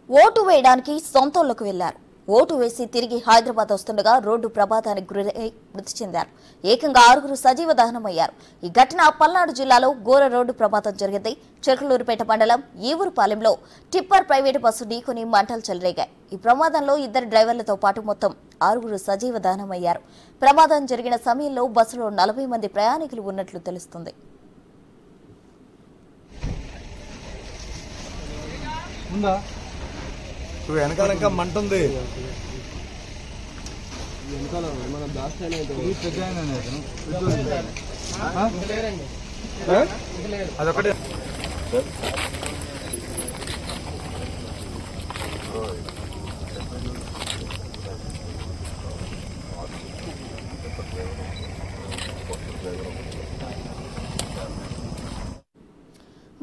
Vote వేయడానికి సొంతూళ్లకు వెళ్లారు. Vote వేసి తిరిగి హైదరాబాద్ వస్తుండగా రోడ్డు ప్రమాదానికి గురై మృతి చెందారు. ఏకంగా 6 సజీవ దహనమయ్యారు. ఈ ఘటన పల్నాడు జిల్లాలో ఘోర రోడ్డు ప్రమాదం జరిగింది. చిలకలూరుపేట మండలం ఈవూరుపాలెంలో టిప్పర్ ప్రైవేటు బస్సు ఢీకొని మంటలు చెలరేగాయి. ఈ ప్రమాదంలో 2 డ్రైవర్లతో పాటు మొత్తం 6 సజీవ దహనమయ్యారు. ప్రమాదం జరిగిన సమయంలో బస్సులో 40 మంది ప్రయాణికులు ఉన్నట్లు తెలుస్తుంది. వెనకాల మంట ఉంది. అదొకటి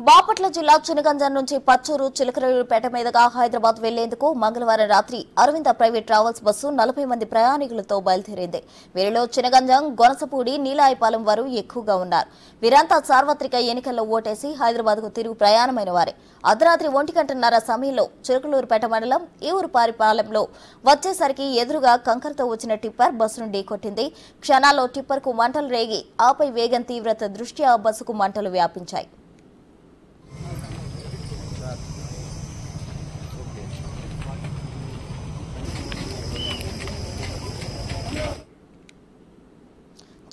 బాపట్ల జిల్లా చినగంజం నుంచి పచ్చూరు చిలకలూరుపేట మీదుగా హైదరాబాద్ వెళ్లేందుకు మంగళవారం రాత్రి అరవింద ప్రైవేట్ ట్రావెల్స్ బస్సు 40 మంది ప్రయాణికులతో బయలుదేరింది. వీరిలో చినగంజం, గొనసపూడి, నీలాయపాలెం వారు ఎక్కువగా ఉన్నారు. వీరంతా సార్వత్రిక ఎన్నికల్లో ఓటేసి హైదరాబాద్ కు తిరుగు ప్రయాణమైన వారే. అర్ధరాత్రి 1:30 సమయంలో చిలకలూరుపేట మండలం ఈవూరుపాలెంలో వచ్చేసరికి ఎదురుగా కంకరతో వచ్చిన టిప్పర్ బస్సును ఢీకొట్టింది. క్షణాల్లో టిప్పర్ కు మంటలు రేగి ఆపై వేగం తీవ్రత దృష్ట్యా బస్సుకు మంటలు వ్యాపించాయి.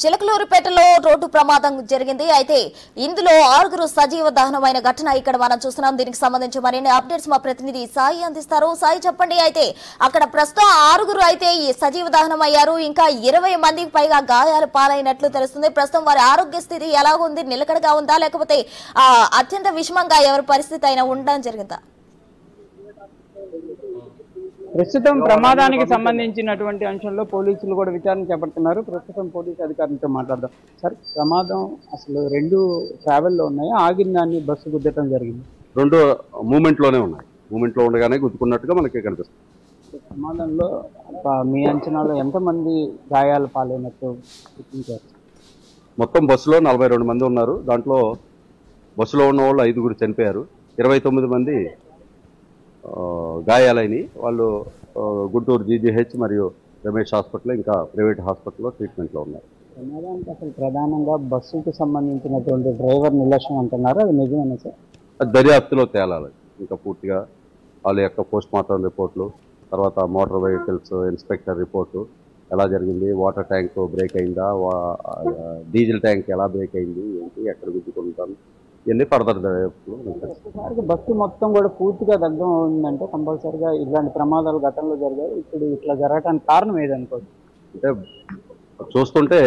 చిలకలూరుపేటలో రోడ్డు ప్రమాదం జరిగింది. అయితే ఇందులో 6 సజీవ దహనమైన ఘటన ఇక్కడ మనం చూస్తున్నాం. దీనికి సంబంధించి మరిన్ని అప్డేట్స్ మా ప్రతినిధి సాయి అందిస్తారు. సాయి, చెప్పండి. అయితే అక్కడ ప్రస్తుతం 6 అయితే సజీవ దహనం అయ్యారు. ఇంకా 20 మందికి పైగా గాయాలు పాలైనట్లు తెలుస్తుంది. ప్రస్తుతం వారి ఆరోగ్య స్థితి ఎలా ఉంది? నిలకడగా ఉందా, లేకపోతే అత్యంత విషమంగా ఎవరి పరిస్థితి అయినా ఉండడం జరిగిందా? ప్రస్తుతం ప్రమాదానికి సంబంధించినటువంటి అంశంలో పోలీసులు కూడా విచారణ చేపడుతున్నారు. ప్రస్తుతం పోలీసు అధికారులతో మాట్లాడదాం. సార్, ప్రమాదం అసలు 2 ట్రావెల్లో ఉన్నాయి, ఆగిన దాన్ని బస్సు గుద్దటం జరిగింది. 2 మూమెంట్లోనే ఉన్నాయి. మూమెంట్లో ఉండగానే గుద్దుకున్నట్టుగా మనకి కనిపిస్తుంది. ప్రమాదంలో మీ అంచనాలో ఎంతమంది గాయాలు పాలైనట్టు గుర్తించారు? మొత్తం బస్సులో 42 మంది ఉన్నారు. దాంట్లో బస్సులో ఉన్న వాళ్ళు 5 చనిపోయారు. 29 మంది గాయాలైనవి. వాళ్ళు గుంటూరు జీజీహెచ్ మరియు రమేష్ హాస్పిటల్, ఇంకా ప్రైవేట్ హాస్పిటల్లో ట్రీట్మెంట్లో ఉన్నారు. ప్రమాదానికి అసలు ప్రధానంగా బస్సుకు సంబంధించినటువంటి డ్రైవర్ నిర్లక్ష్యం అంటున్నారు, అది నిజమేనా సార్? అది దర్యాప్తులో తేలాలి. ఇంకా పూర్తిగా వాళ్ళ యొక్క పోస్ట్ మార్టం రిపోర్ట్లు, తర్వాత మోటార్ వెహికల్స్ ఇన్స్పెక్టర్ రిపోర్టు ఎలా జరిగింది, వాటర్ ట్యాంక్ బ్రేక్ అయిందా, డీజిల్ ట్యాంక్ ఎలా బ్రేక్ అయింది, ఏంటి, ఎక్కడ గుద్దుకుంటాను, ఇవన్నీ ఫర్దర్ బస్సు మొత్తం కూడా పూర్తిగా దగ్గర ఉందంటే కంపల్సరీగా ఇలాంటి ప్రమాదాలు గతంలో జరిగాయి. ఇప్పుడు ఇట్లా జరగడానికి కారణం ఏదనుకోవచ్చు? అంటే చూస్తుంటే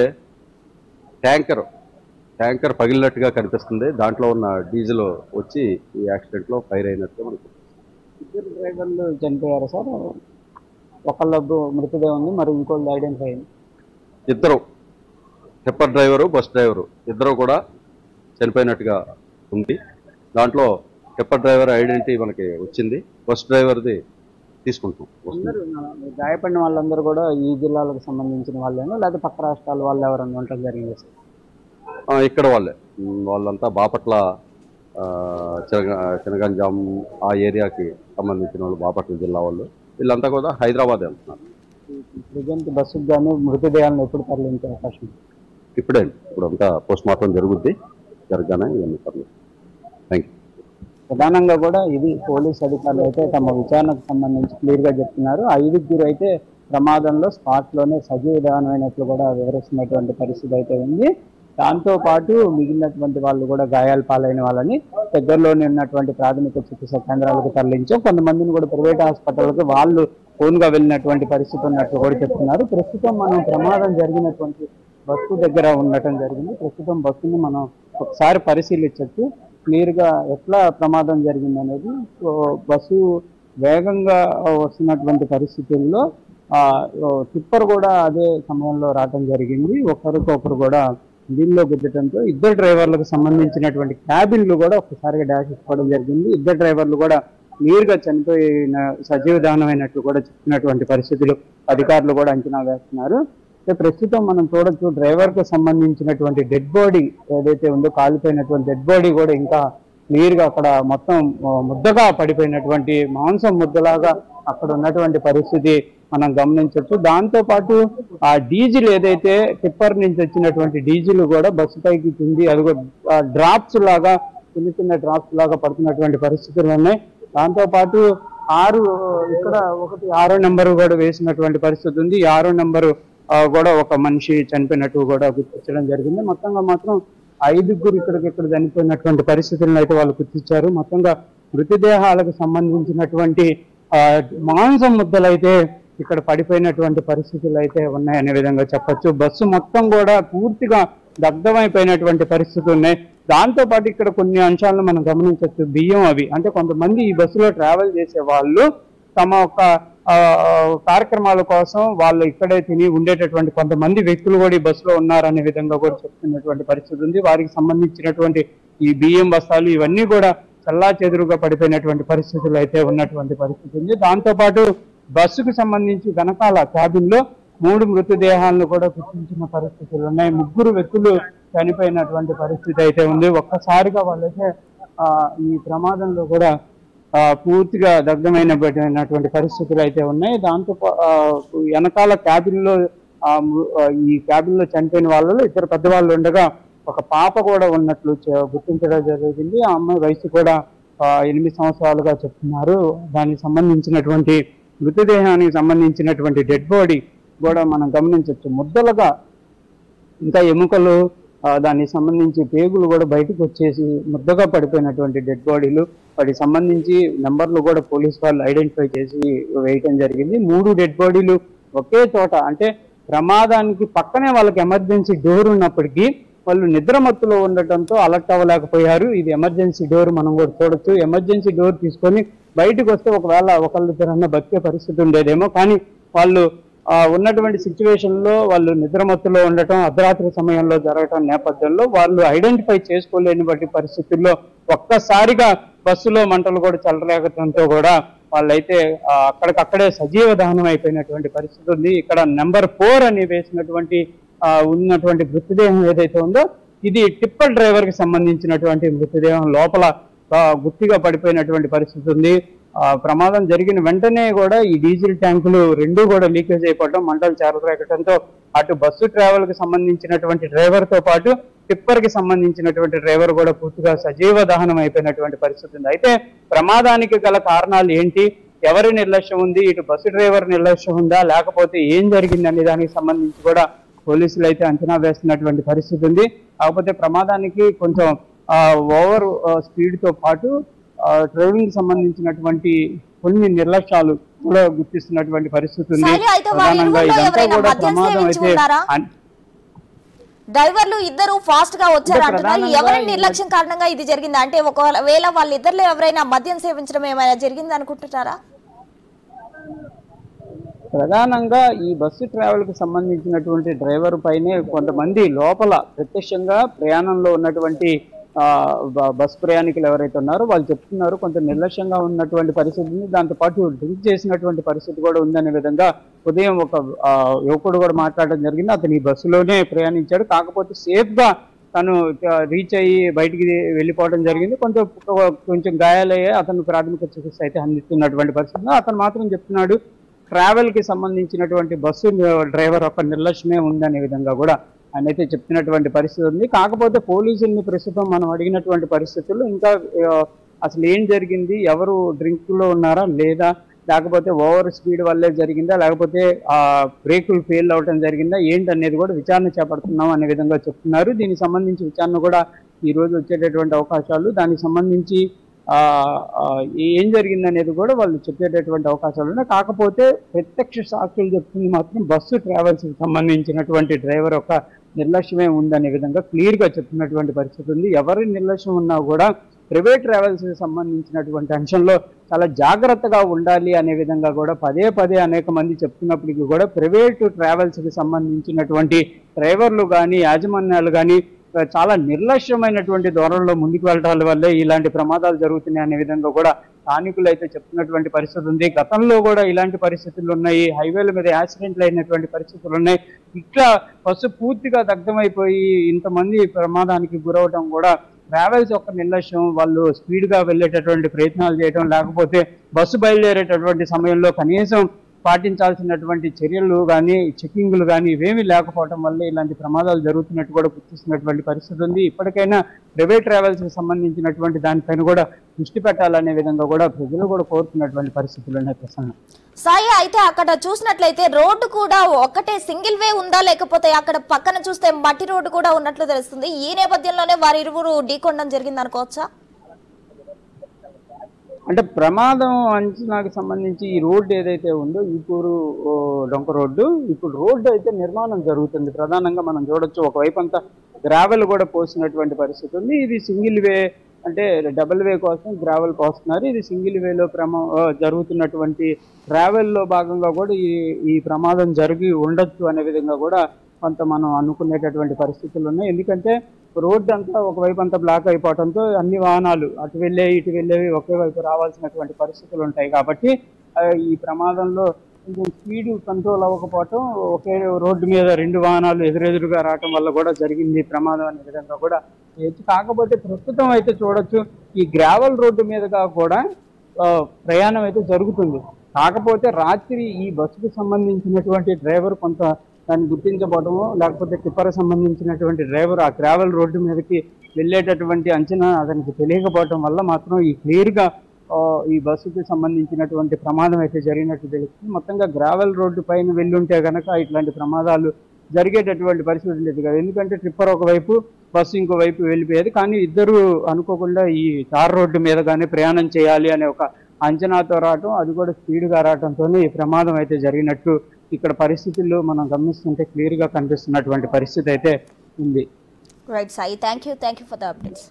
ట్యాంకర్ పగిలినట్టుగా కనిపిస్తుంది. దాంట్లో ఉన్న డీజిల్ వచ్చి ఈ యాక్సిడెంట్లో ఫైర్ అయినట్టుగా మనకు. 2 డ్రైవర్లు చనిపోయారు సార్. ఒకళ్ళ మృతదేహం ఉంది, మరి ఇంకోళ్ళు ఐడెంటిఫై అయింది. 2 టిప్పర్ డ్రైవరు, బస్ డ్రైవరు 2 కూడా చనిపోయినట్టుగా ఉంది. దాంట్లో టిప్పర్ డ్రైవర్ ఐడెంటిటీ మనకి వచ్చింది. బస్ డ్రైవర్ది తీసుకుంటాం. గాయపడిన వాళ్ళందరూ కూడా ఈ జిల్లాలకు సంబంధించిన వాళ్ళేనా, లేకపోతే పక్క రాష్ట్రాల వాళ్ళు ఎవరన్నా ఉండటం జరిగింది? ఇక్కడ వాళ్ళంతా బాపట్ల, చినగంజాం ఆ ఏరియాకి సంబంధించిన వాళ్ళు, బాపట్ల జిల్లా వాళ్ళు. వీళ్ళంతా కూడా హైదరాబాద్ వెళ్తున్నారు. ప్రజెంట్ బస్సుకు కానీ మృతదేహాలను ఎప్పుడు తరలించే అవకాశం? ఇప్పుడంతా పోస్ట్ మార్టం జరగగానే ఇవన్నీ పర్లేదు. Thank you. ప్రధానంగా కూడా ఇది పోలీస్ అధికారులు అయితే తమ విచారణకు సంబంధించి క్లియర్గా చెప్తున్నారు. 5 అయితే ప్రమాదంలో స్పాట్లోనే సజీవ దహనమైనట్లు కూడా వివరిస్తున్నటువంటి పరిస్థితి అయితే ఉంది. దాంతోపాటు మిగిలినటువంటి వాళ్ళు కూడా గాయాలు పాలైన వాళ్ళని దగ్గరలోనే ఉన్నటువంటి ప్రాథమిక చికిత్సా కేంద్రాలకు తరలించాం. కొంతమందిని కూడా ప్రైవేట్ హాస్పిటల్కి వాళ్ళు ఓన్గా వెళ్ళినటువంటి పరిస్థితి ఉన్నట్లు కూడా చెప్తున్నారు. ప్రస్తుతం మనం ప్రమాదం జరిగినటువంటి బస్సు దగ్గర ఉండటం జరిగింది. ప్రస్తుతం బస్సుని మనం ఒకసారి పరిశీలించవచ్చు. క్లియర్గా ఎట్లా ప్రమాదం జరిగింది అనేది. బస్సు వేగంగా వస్తున్నటువంటి పరిస్థితుల్లో టిప్పర్ కూడా అదే సమయంలో రావడం జరిగింది. ఒకరికొకరు కూడా దీనిలో గుద్దటంతో 2 డ్రైవర్లకు సంబంధించినటువంటి క్యాబిన్లు కూడా ఒక్కసారిగా డాష్ ఇచ్చుకోవడం జరిగింది. 2 డ్రైవర్లు కూడా క్లియర్గా చనిపోయిన సజీవ దహనమైనట్లు కూడా చెప్తున్నటువంటి పరిస్థితులు అధికారులు కూడా అంచనా వేస్తున్నారు. ప్రస్తుతం మనం చూడొచ్చు డ్రైవర్ కు సంబంధించినటువంటి డెడ్ బాడీ ఏదైతే ఉందో కాలిపోయినటువంటి డెడ్ బాడీ కూడా ఇంకా క్లియర్ గా అక్కడ మొత్తం ముద్దగా పడిపోయినటువంటి మాంసం ముద్దలాగా అక్కడ ఉన్నటువంటి పరిస్థితి మనం గమనించవచ్చు. దాంతో పాటు ఆ డీజిల్ ఏదైతే టిప్పర్ నుంచి వచ్చినటువంటి డీజిల్ కూడా బస్సు పైకి కింది అది డ్రాప్స్ లాగా చిన్న చిన్న డ్రాప్స్ లాగా పడుతున్నటువంటి పరిస్థితులు ఉన్నాయి. దాంతో పాటు ఇక్కడ ఒకటి 6వ నెంబర్ కూడా వేసినటువంటి పరిస్థితి ఉంది. 6వ నెంబరు కూడా ఒక మనిషి చనిపోయినట్టు కూడా గుర్తించడం జరిగింది. మొత్తంగా మాత్రం 5గురు ఇక్కడ చనిపోయినటువంటి పరిస్థితులను అయితే వాళ్ళు గుర్తించారు. మొత్తంగా మృతదేహాలకు సంబంధించినటువంటి మాంసం ముద్దలు అయితే ఇక్కడ పడిపోయినటువంటి పరిస్థితులు అయితే ఉన్నాయనే విధంగా చెప్పొచ్చు. బస్సు మొత్తం కూడా పూర్తిగా దగ్ధమైపోయినటువంటి పరిస్థితులు ఉన్నాయి. దాంతో పాటు ఇక్కడ కొన్ని అంశాలను మనం గమనించవచ్చు. బియ్యం అవి అంటే కొంతమంది ఈ బస్సులో ట్రావెల్ చేసే వాళ్ళు తమ యొక్క కార్యక్రమాల కోసం వాళ్ళు ఇక్కడే తిని ఉండేటటువంటి కొంతమంది వ్యక్తులు కూడా ఈ బస్సులో ఉన్నారనే విధంగా కూడా చెప్తున్నటువంటి పరిస్థితి ఉంది. వారికి సంబంధించినటువంటి ఈ బియ్యం బస్తాలు ఇవన్నీ కూడా చల్లా చెదురుగా పడిపోయినటువంటి పరిస్థితులు అయితే ఉన్నటువంటి పరిస్థితి ఉంది. దాంతో పాటు బస్సుకు సంబంధించి వెనకాల క్యాబిన్ లో 3 మృతదేహాలను కూడా గుర్తించిన పరిస్థితులు ఉన్నాయి. 3 వ్యక్తులు చనిపోయినటువంటి పరిస్థితి అయితే ఉంది. ఒక్కసారిగా వాళ్ళైతే ఈ ప్రమాదంలో కూడా పూర్తిగా దగ్ధమైనటువంటి పరిస్థితులు అయితే ఉన్నాయి. దాంతో వెనకాల క్యాబిన్ లో ఈ క్యాబిన్ లో చనిపోయిన వాళ్ళలో 2 పెద్దవాళ్ళు ఉండగా ఒక పాప కూడా ఉన్నట్లు గుర్తించడం జరిగింది. ఆ అమ్మాయి వయసు కూడా 8 సంవత్సరాలుగా చెప్తున్నారు. దానికి సంబంధించినటువంటి మృతదేహానికి సంబంధించినటువంటి డెడ్ బాడీ కూడా మనం గమనించవచ్చు. ముద్దలుగా ఇంకా ఎముకలు దానికి సంబంధించి పేగులు కూడా బయటకు వచ్చేసి ముద్దగా పడిపోయినటువంటి డెడ్ బాడీలు, వాటికి సంబంధించి నెంబర్లు కూడా పోలీసు వాళ్ళు ఐడెంటిఫై చేసి వేయటం జరిగింది. 3 డెడ్ బాడీలు ఒకే చోట అంటే ప్రమాదానికి పక్కనే వాళ్ళకి ఎమర్జెన్సీ డోర్ ఉన్నప్పటికీ వాళ్ళు నిద్రమత్తులో ఉండటంతో అలర్ట్ అవ్వలేకపోయారు. ఇది ఎమర్జెన్సీ డోర్ మనం కూడా చూడొచ్చు. ఎమర్జెన్సీ డోర్ తీసుకొని బయటకు వస్తే ఒకవేళ ఒకళ్ళిద్దరన్నా బతికే పరిస్థితి ఉండేదేమో. కానీ వాళ్ళు ఉన్నటువంటి సిచ్యువేషన్ లో వాళ్ళు నిద్రమత్తులో ఉండటం, అర్ధరాత్రి సమయంలో జరగటం నేపథ్యంలో వాళ్ళు ఐడెంటిఫై చేసుకోలేని బట్టి పరిస్థితుల్లో ఒక్కసారిగా బస్సులో మంటలు కూడా చెలరేగటంతో కూడా వాళ్ళైతే అక్కడికక్కడే సజీవ దహనం అయిపోయినటువంటి పరిస్థితి ఉంది. ఇక్కడ నెంబర్ 4 అని వేసినటువంటి ఉన్నటువంటి మృతదేహం ఏదైతే ఉందో ఇది టిప్పర్ డ్రైవర్ కి సంబంధించినటువంటి మృతదేహం లోపల గుత్తిగా పడిపోయినటువంటి పరిస్థితి ఉంది. ప్రమాదం జరిగిన వెంటనే కూడా ఈ డీజిల్ ట్యాంకులు 2 కూడా లీకేజ్ అయిపోవడం, మంటలు చెలరేగటంతో అటు బస్సు ట్రావెల్ కి సంబంధించినటువంటి డ్రైవర్ తో పాటు టిప్పర్ కి సంబంధించినటువంటి డ్రైవర్ కూడా పూర్తిగా సజీవ దహనం అయిపోయినటువంటి పరిస్థితి ఉంది. అయితే ప్రమాదానికి గల కారణాలు ఏంటి, ఎవరి నిర్లక్ష్యం ఉంది, ఇటు బస్సు డ్రైవర్ నిర్లక్ష్యం ఉందా లేకపోతే ఏం జరిగింది అనే దానికి సంబంధించి కూడా పోలీసులు అయితే అంచనా వేస్తున్నటువంటి పరిస్థితి ఉంది. కాకపోతే ప్రమాదానికి కొంచెం ఓవర్ స్పీడ్ తో పాటు డ్రైవింగ్ సంబంధించినటువంటి కొన్ని నిర్లక్ష్యాలు కూడా గుర్తిస్తున్నటువంటి పరిస్థితి ఉంది. ప్రధానంగా ఇదంతా కూడా ప్రమాదం అయితే డ్రైవర్లు ఇద్దరు ఫాస్ట్ గా వచ్చారంటున్నారు. ఎవరి నిర్లక్ష్యం కారణంగా ఇది జరిగింది అంటే ఒకవేళ వాళ్ళిద్దరిలో ఎవరైనా మద్యం సేవించడం ఏమైనా జరిగింది అనుకుంటున్నారా? ప్రధానంగా ఈ బస్సు ట్రావెల్ కి సంబంధించినటువంటి డ్రైవర్ పైనే కొంతమంది లోపల ప్రత్యక్షంగా ప్రయాణంలో ఉన్నటువంటి బస్ ప్రయాణికులు ఎవరైతే ఉన్నారో వాళ్ళు చెప్తున్నారు కొంత నిర్లక్ష్యంగా ఉన్నటువంటి పరిస్థితిని, దాంతో పాటు డ్రింక్ చేసినటువంటి పరిస్థితి కూడా ఉందనే విధంగా ఉదయం ఒక యువకుడు కూడా మాట్లాడడం జరిగింది. అతను ఈ బస్సులోనే ప్రయాణించాడు, కాకపోతే సేఫ్ గా తను రీచ్ అయ్యి బయటికి వెళ్ళిపోవడం జరిగింది. కొంచెం గాయాలయ్యే అతను ప్రాథమిక చికిత్స అయితే అందిస్తున్నటువంటి పరిస్థితి. అతను మాత్రం చెప్తున్నాడు ట్రావెల్ కి సంబంధించినటువంటి బస్సు డ్రైవర్ ఒక నిర్లక్ష్యమే ఉందనే విధంగా కూడా ఆయన అయితే చెప్తున్నటువంటి పరిస్థితి ఉంది. కాకపోతే పోలీసుల్ని ప్రస్తుతం మనం అడిగినటువంటి పరిస్థితుల్లో ఇంకా అసలు ఏం జరిగింది, ఎవరు డ్రింక్ లో ఉన్నారా లేదా, లేకపోతే ఓవర్ స్పీడ్ వల్లే జరిగిందా, లేకపోతే బ్రేకులు ఫెయిల్ అవడం జరిగిందా ఏంటి అనేది కూడా విచారణ చేపడుతున్నాం అనే విధంగా చెప్తున్నారు. దీనికి సంబంధించి విచారణ కూడా ఈ రోజు వచ్చేటటువంటి అవకాశాలు, దానికి సంబంధించి ఏం జరిగింది అనేది కూడా వాళ్ళు చెప్పేటటువంటి అవకాశాలు ఉన్నాయి. కాకపోతే ప్రత్యక్ష సాక్షులు చెప్తుంది మాత్రం బస్సు ట్రావెల్స్ కి సంబంధించినటువంటి డ్రైవర్ యొక్క నిర్లక్ష్యమే ఉందనే విధంగా క్లియర్ గా చెప్తున్నటువంటి పరిస్థితి ఉంది. ఎవరి నిర్లక్ష్యం ఉన్నా కూడా ప్రైవేట్ ట్రావెల్స్ కి సంబంధించినటువంటి అంశంలో చాలా జాగ్రత్తగా ఉండాలి అనే విధంగా కూడా పదే పదే అనేక మంది చెప్తున్నప్పటికీ కూడా ప్రైవేటు ట్రావెల్స్ కి సంబంధించినటువంటి డ్రైవర్లు కానీ యాజమాన్యాలు కానీ చాలా నిర్లక్ష్యమైనటువంటి ధోరణిలో ముందుకు వెళ్ళటాల వల్లే ఇలాంటి ప్రమాదాలు జరుగుతున్నాయి అనే విధంగా కూడా స్థానికులు అయితే చెప్తున్నటువంటి పరిస్థితి ఉంది. గతంలో కూడా ఇలాంటి పరిస్థితులు ఉన్నాయి, హైవేల మీద యాక్సిడెంట్లు అయినటువంటి పరిస్థితులు ఉన్నాయి. ఇట్లా బస్సు పూర్తిగా దగ్ధమైపోయి ఇంతమంది ప్రమాదానికి గురవడం కూడా ట్రావెల్స్ యొక్క నిర్లక్ష్యం, వాళ్ళు స్పీడ్గా వెళ్ళేటటువంటి ప్రయత్నాలు చేయడం, లేకపోతే బస్సు బయలుదేరేటటువంటి సమయంలో కనీసం పాటించాల్సినటువంటి చర్యలు కానీ చెకింగ్లు కానీ ఇవేమీ లేకపోవడం వల్ల ఇలాంటి ప్రమాదాలు జరుగుతున్నట్టు కూడా గుర్తిస్తున్నటువంటి పరిస్థితి ఉంది. ఇప్పటికైనా ప్రైవేట్ ట్రావెల్స్కి సంబంధించినటువంటి దానిపైన కూడా దృష్టి పెట్టాలనే విధంగా కూడా ప్రజలు కూడా కోరుతున్నటువంటి పరిస్థితులు ఉన్నాయి ప్రసన్న. సాయి, అయితే అక్కడ చూసినట్లయితే రోడ్డు కూడా ఒకటే సింగిల్ వే ఉందా, లేకపోతే అక్కడ పక్కన చూస్తే మట్టి రోడ్డు కూడా ఉన్నట్లు తెలుస్తుంది. ఈ నేపథ్యంలోనే వారిరువురు ఢీకొనడం జరిగింది అనుకోవచ్చా? అంటే ప్రమాదం అంచనాకు సంబంధించి ఈ రోడ్డు ఏదైతే ఉందో ఈపూరు డొంక రోడ్డు, ఇప్పుడు రోడ్డు అయితే నిర్మాణం జరుగుతుంది. ప్రధానంగా మనం చూడొచ్చు, ఒకవైపు అంతా గ్రావెల్ కూడా పోసినటువంటి పరిస్థితి ఉంది. ఇది సింగిల్ వే, అంటే డబుల్ వే కోసం గ్రావెల్ పోస్తున్నారు. ఇది సింగిల్ వేలో జరుగుతున్నటువంటి ట్రావెల్లో భాగంగా కూడా ఈ ప్రమాదం జరిగి ఉండొచ్చు అనే విధంగా కూడా కొంత మనం అనుకునేటటువంటి పరిస్థితులు ఉన్నాయి. ఎందుకంటే రోడ్డు అంతా ఒకవైపు అంతా బ్లాక్ అయిపోవడంతో అన్ని వాహనాలు అటు వెళ్ళేవి ఇటు వెళ్ళేవి ఒకే వైపు రావాల్సినటువంటి పరిస్థితులు ఉంటాయి. కాబట్టి ఈ ప్రమాదంలో కొంచెం స్పీడ్ కంట్రోల్ అవ్వకపోవటం, ఒకే రోడ్డు మీద రెండు వాహనాలు ఎదురెదురుగా రావటం వల్ల కూడా జరిగింది ప్రమాదం అనే విధంగా కూడా కాకపోతే ప్రస్తుతం అయితే చూడొచ్చు, ఈ గ్రావెల్ రోడ్డు మీదుగా కూడా ప్రయాణం అయితే జరుగుతుంది. కాకపోతే రాత్రి ఈ బస్సుకు సంబంధించినటువంటి డ్రైవర్ కొంత దాన్ని గుర్తించబడము, లేకపోతే టిప్పర్ సంబంధించినటువంటి డ్రైవర్ ఆ గ్రావెల్ రోడ్డు మీదకి వెళ్ళేటటువంటి అంచనా అతనికి తెలియకపోవడం వల్ల మాత్రం ఈ క్లియర్గా ఈ బస్సుకి సంబంధించినటువంటి ప్రమాదం అయితే జరిగినట్టు తెలుస్తుంది. మొత్తంగా గ్రావెల్ రోడ్డు పైన వెళ్ళుంటే కనుక ఇట్లాంటి ప్రమాదాలు జరిగేటటువంటి పరిస్థితి ఉండేది కదా. ఎందుకంటే ట్రిప్పర్ ఒకవైపు, బస్సు ఇంకోవైపు వెళ్ళిపోయేది. కానీ ఇద్దరు అనుకోకుండా ఈ తార్ రోడ్డు మీద కానీ ప్రయాణం చేయాలి అనే ఒక అంచనాతో రావటం, అది కూడా స్పీడ్గా రావడంతోనే ఈ ప్రమాదం అయితే జరిగినట్టు ఇక్కడ పరిస్థితుల్లో మనం గమనిస్తుంటే క్లియర్గా కనిపిస్తున్నటువంటి పరిస్థితి అయితే ఉంది. Right Sai, thank you for the updates.